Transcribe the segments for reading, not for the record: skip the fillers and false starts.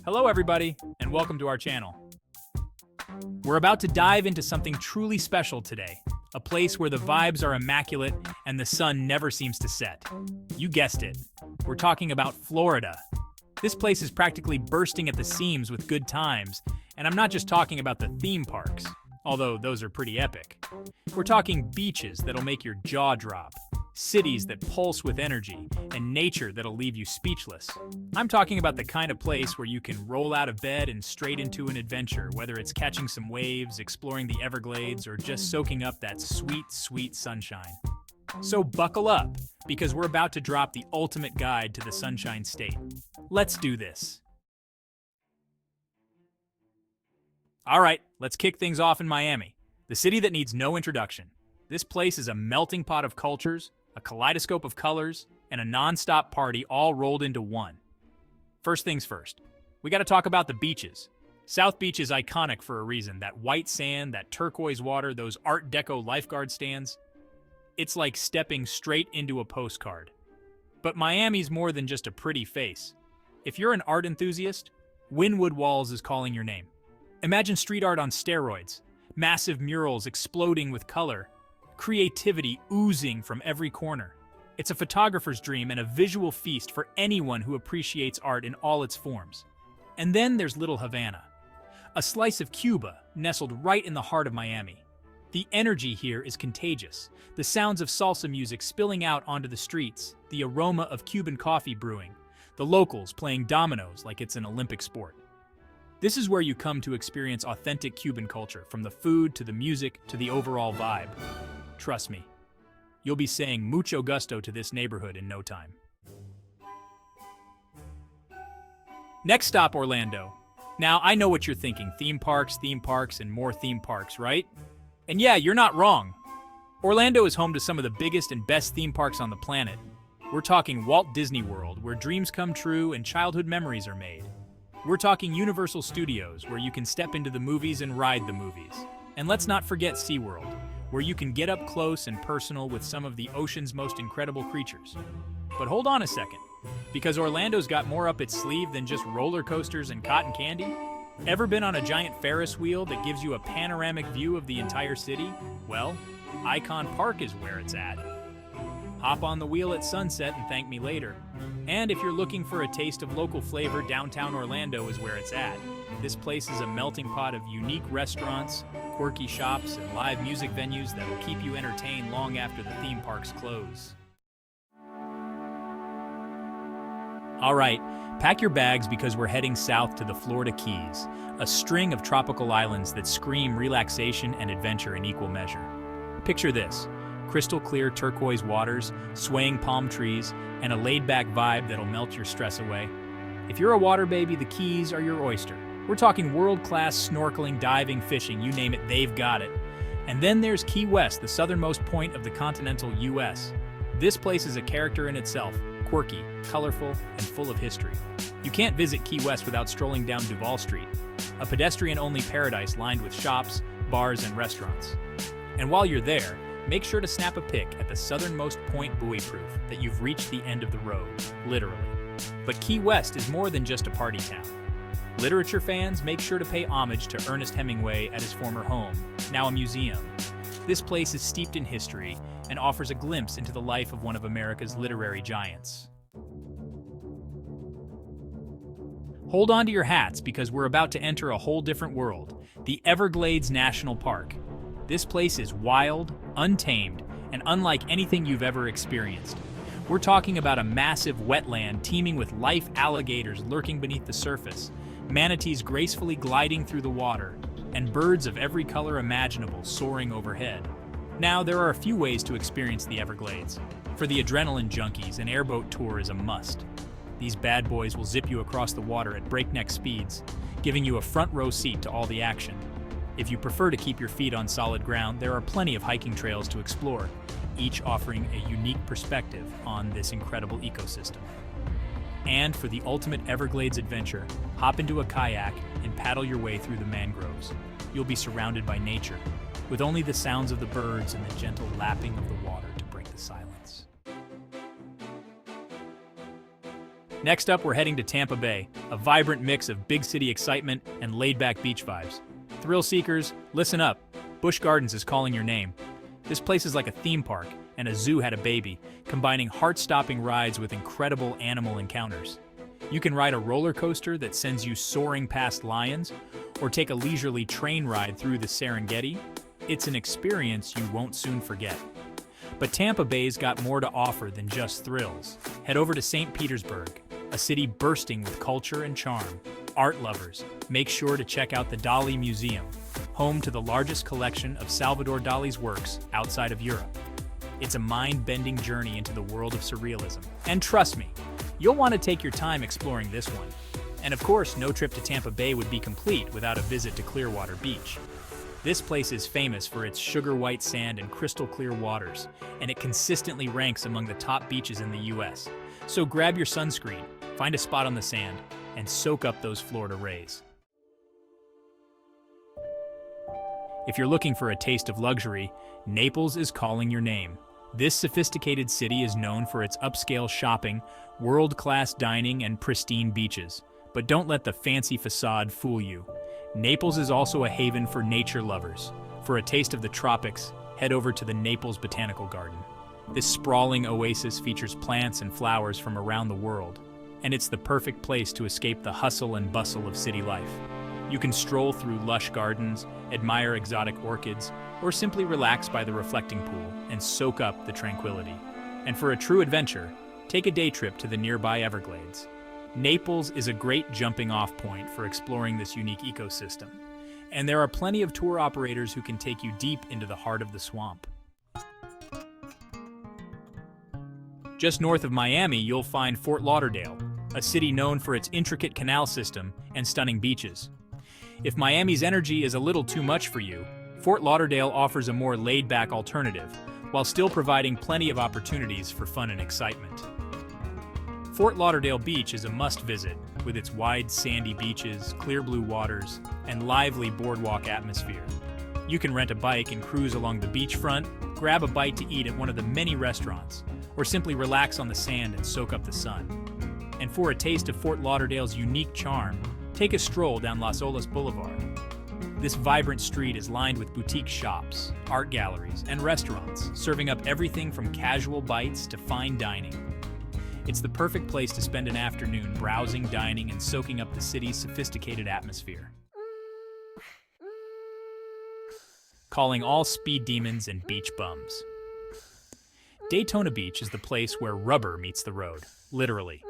Hello everybody, and welcome to our channel. We're about to dive into something truly special today, a place where the vibes are immaculate and the sun never seems to set. You guessed it, we're talking about Florida. This place is practically bursting at the seams with good times, and I'm not just talking about the theme parks, although those are pretty epic. We're talking beaches that'll make your jaw drop, cities that pulse with energy, and nature that'll leave you speechless. I'm talking about the kind of place where you can roll out of bed and straight into an adventure, whether it's catching some waves, exploring the Everglades, or just soaking up that sweet, sweet sunshine. So buckle up, because we're about to drop the ultimate guide to the Sunshine State. Let's do this. All right, let's kick things off in Miami, the city that needs no introduction. This place is a melting pot of cultures, a kaleidoscope of colors, and a non-stop party all rolled into one. First things first, we gotta talk about the beaches. South Beach is iconic for a reason. That white sand, that turquoise water, those Art Deco lifeguard stands. It's like stepping straight into a postcard. But Miami's more than just a pretty face. If you're an art enthusiast, Wynwood Walls is calling your name. Imagine street art on steroids, massive murals exploding with color, creativity oozing from every corner. It's a photographer's dream and a visual feast for anyone who appreciates art in all its forms. And then there's Little Havana, a slice of Cuba nestled right in the heart of Miami. The energy here is contagious, the sounds of salsa music spilling out onto the streets, the aroma of Cuban coffee brewing, the locals playing dominoes like it's an Olympic sport. This is where you come to experience authentic Cuban culture, from the food to the music to the overall vibe. Trust me, you'll be saying mucho gusto to this neighborhood in no time. Next stop, Orlando. Now, I know what you're thinking, theme parks, and more theme parks, right? And yeah, you're not wrong. Orlando is home to some of the biggest and best theme parks on the planet. We're talking Walt Disney World, where dreams come true and childhood memories are made. We're talking Universal Studios, where you can step into the movies and ride the movies. And let's not forget SeaWorld, where you can get up close and personal with some of the ocean's most incredible creatures. But hold on a second, because Orlando's got more up its sleeve than just roller coasters and cotton candy. Ever been on a giant Ferris wheel that gives you a panoramic view of the entire city? Well, Icon Park is where it's at. Hop on the wheel at sunset and thank me later. And if you're looking for a taste of local flavor, downtown Orlando is where it's at. This place is a melting pot of unique restaurants, quirky shops, and live music venues that will keep you entertained long after the theme parks close. All right, pack your bags because we're heading south to the Florida Keys, a string of tropical islands that scream relaxation and adventure in equal measure. Picture this: crystal clear turquoise waters, swaying palm trees, and a laid-back vibe that'll melt your stress away. If you're a water baby, the Keys are your oyster. We're talking world-class snorkeling, diving, fishing, you name it, they've got it. And then there's Key West, the southernmost point of the continental U.S. This place is a character in itself, quirky, colorful, and full of history. You can't visit Key West without strolling down Duval Street, a pedestrian-only paradise lined with shops, bars, and restaurants. And while you're there, make sure to snap a pic at the southernmost point, buoy proof that you've reached the end of the road, literally. But Key West is more than just a party town. Literature fans, make sure to pay homage to Ernest Hemingway at his former home, now a museum. This place is steeped in history and offers a glimpse into the life of one of America's literary giants. Hold on to your hats because we're about to enter a whole different world, the Everglades National Park. This place is wild, untamed, and unlike anything you've ever experienced. We're talking about a massive wetland teeming with life alligators lurking beneath the surface, manatees gracefully gliding through the water, and birds of every color imaginable soaring overhead. Now, there are a few ways to experience the Everglades. For the adrenaline junkies, an airboat tour is a must. These bad boys will zip you across the water at breakneck speeds, giving you a front row seat to all the action. If you prefer to keep your feet on solid ground, there are plenty of hiking trails to explore, each offering a unique perspective on this incredible ecosystem. And for the ultimate Everglades adventure, hop into a kayak and paddle your way through the mangroves. You'll be surrounded by nature, with only the sounds of the birds and the gentle lapping of the water to break the silence. Next up, we're heading to Tampa Bay, a vibrant mix of big city excitement and laid-back beach vibes. Thrill seekers, listen up. Busch Gardens is calling your name. This place is like a theme park, and a zoo had a baby, combining heart-stopping rides with incredible animal encounters. You can ride a roller coaster that sends you soaring past lions, or take a leisurely train ride through the Serengeti. It's an experience you won't soon forget. But Tampa Bay's got more to offer than just thrills. Head over to St. Petersburg, a city bursting with culture and charm. Art lovers, make sure to check out the Dali Museum, home to the largest collection of Salvador Dali's works outside of Europe. It's a mind-bending journey into the world of surrealism. And trust me, you'll want to take your time exploring this one. And of course, no trip to Tampa Bay would be complete without a visit to Clearwater Beach. This place is famous for its sugar-white sand and crystal-clear waters, and it consistently ranks among the top beaches in the US. So grab your sunscreen, find a spot on the sand, and soak up those Florida rays. If you're looking for a taste of luxury, Naples is calling your name. This sophisticated city is known for its upscale shopping, world-class dining, and pristine beaches. But don't let the fancy facade fool you. Naples is also a haven for nature lovers. For a taste of the tropics, head over to the Naples Botanical Garden. This sprawling oasis features plants and flowers from around the world, and it's the perfect place to escape the hustle and bustle of city life. You can stroll through lush gardens, admire exotic orchids, or simply relax by the reflecting pool and soak up the tranquility. And for a true adventure, take a day trip to the nearby Everglades. Naples is a great jumping-off point for exploring this unique ecosystem, and there are plenty of tour operators who can take you deep into the heart of the swamp. Just north of Miami, you'll find Fort Lauderdale, a city known for its intricate canal system and stunning beaches. If Miami's energy is a little too much for you, Fort Lauderdale offers a more laid-back alternative, while still providing plenty of opportunities for fun and excitement. Fort Lauderdale Beach is a must-visit, with its wide sandy beaches, clear blue waters, and lively boardwalk atmosphere. You can rent a bike and cruise along the beachfront, grab a bite to eat at one of the many restaurants, or simply relax on the sand and soak up the sun. And for a taste of Fort Lauderdale's unique charm, take a stroll down Las Olas Boulevard. This vibrant street is lined with boutique shops, art galleries, and restaurants, serving up everything from casual bites to fine dining. It's the perfect place to spend an afternoon browsing, dining, and soaking up the city's sophisticated atmosphere. Calling all speed demons and beach bums. Daytona Beach is the place where rubber meets the road, literally.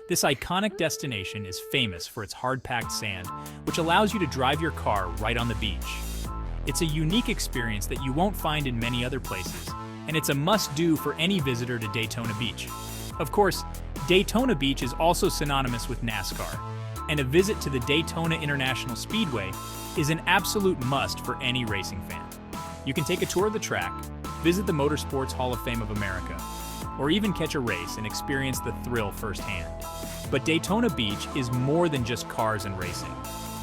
This iconic destination is famous for its hard-packed sand, which allows you to drive your car right on the beach. It's a unique experience that you won't find in many other places, and it's a must-do for any visitor to Daytona Beach. Of course, Daytona Beach is also synonymous with NASCAR, and a visit to the Daytona International Speedway is an absolute must for any racing fan. You can take a tour of the track, visit the Motorsports Hall of Fame of America, or even catch a race and experience the thrill firsthand. But Daytona Beach is more than just cars and racing.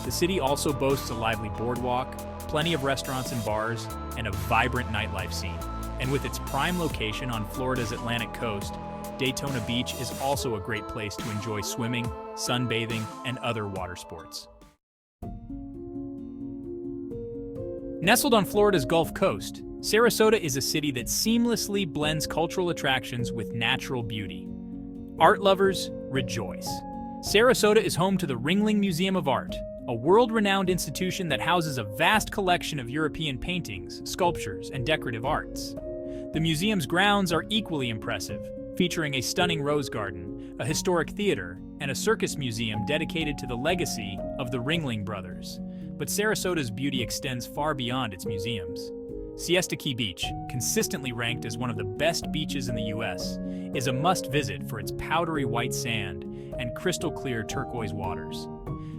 The city also boasts a lively boardwalk, plenty of restaurants and bars, and a vibrant nightlife scene. And with its prime location on Florida's Atlantic coast, Daytona Beach is also a great place to enjoy swimming, sunbathing, and other water sports. Nestled on Florida's Gulf Coast, Sarasota is a city that seamlessly blends cultural attractions with natural beauty. Art lovers, rejoice. Sarasota is home to the Ringling Museum of Art, a world-renowned institution that houses a vast collection of European paintings, sculptures, and decorative arts. The museum's grounds are equally impressive, featuring a stunning rose garden, a historic theater, and a circus museum dedicated to the legacy of the Ringling Brothers. But Sarasota's beauty extends far beyond its museums. Siesta Key Beach, consistently ranked as one of the best beaches in the US, is a must-visit for its powdery white sand and crystal-clear turquoise waters.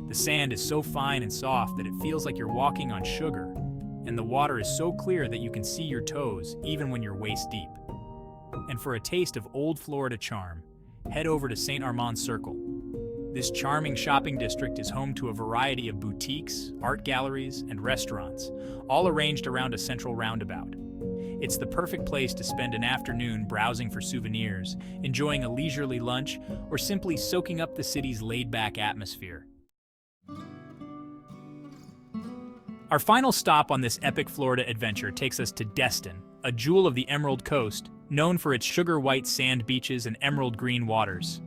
The sand is so fine and soft that it feels like you're walking on sugar, and the water is so clear that you can see your toes even when you're waist-deep. And for a taste of old Florida charm, head over to St. Armand Circle. This charming shopping district is home to a variety of boutiques, art galleries, and restaurants, all arranged around a central roundabout. It's the perfect place to spend an afternoon browsing for souvenirs, enjoying a leisurely lunch, or simply soaking up the city's laid-back atmosphere. Our final stop on this epic Florida adventure takes us to Destin, a jewel of the Emerald Coast, known for its sugar-white sand beaches and emerald-green waters.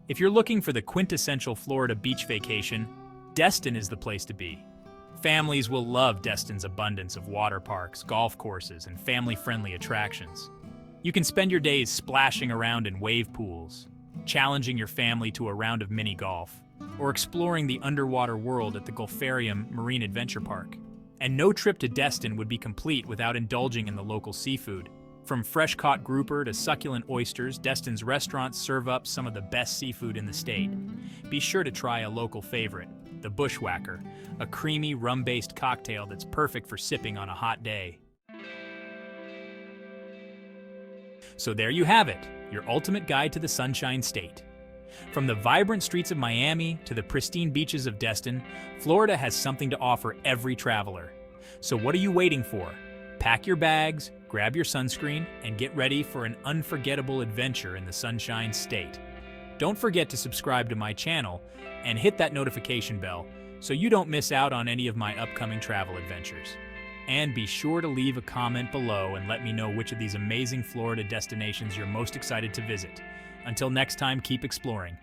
If you're looking for the quintessential Florida beach vacation, Destin is the place to be. Families will love Destin's abundance of water parks, golf courses, and family-friendly attractions. You can spend your days splashing around in wave pools, challenging your family to a round of mini golf, or exploring the underwater world at the Gulfarium Marine Adventure Park. And no trip to Destin would be complete without indulging in the local seafood. From fresh-caught grouper to succulent oysters, Destin's restaurants serve up some of the best seafood in the state. Be sure to try a local favorite, the Bushwhacker, a creamy rum-based cocktail that's perfect for sipping on a hot day. So there you have it, your ultimate guide to the Sunshine State. From the vibrant streets of Miami to the pristine beaches of Destin, Florida has something to offer every traveler. So what are you waiting for? Pack your bags, grab your sunscreen, and get ready for an unforgettable adventure in the Sunshine State. Don't forget to subscribe to my channel and hit that notification bell so you don't miss out on any of my upcoming travel adventures. And be sure to leave a comment below and let me know which of these amazing Florida destinations you're most excited to visit. Until next time, keep exploring.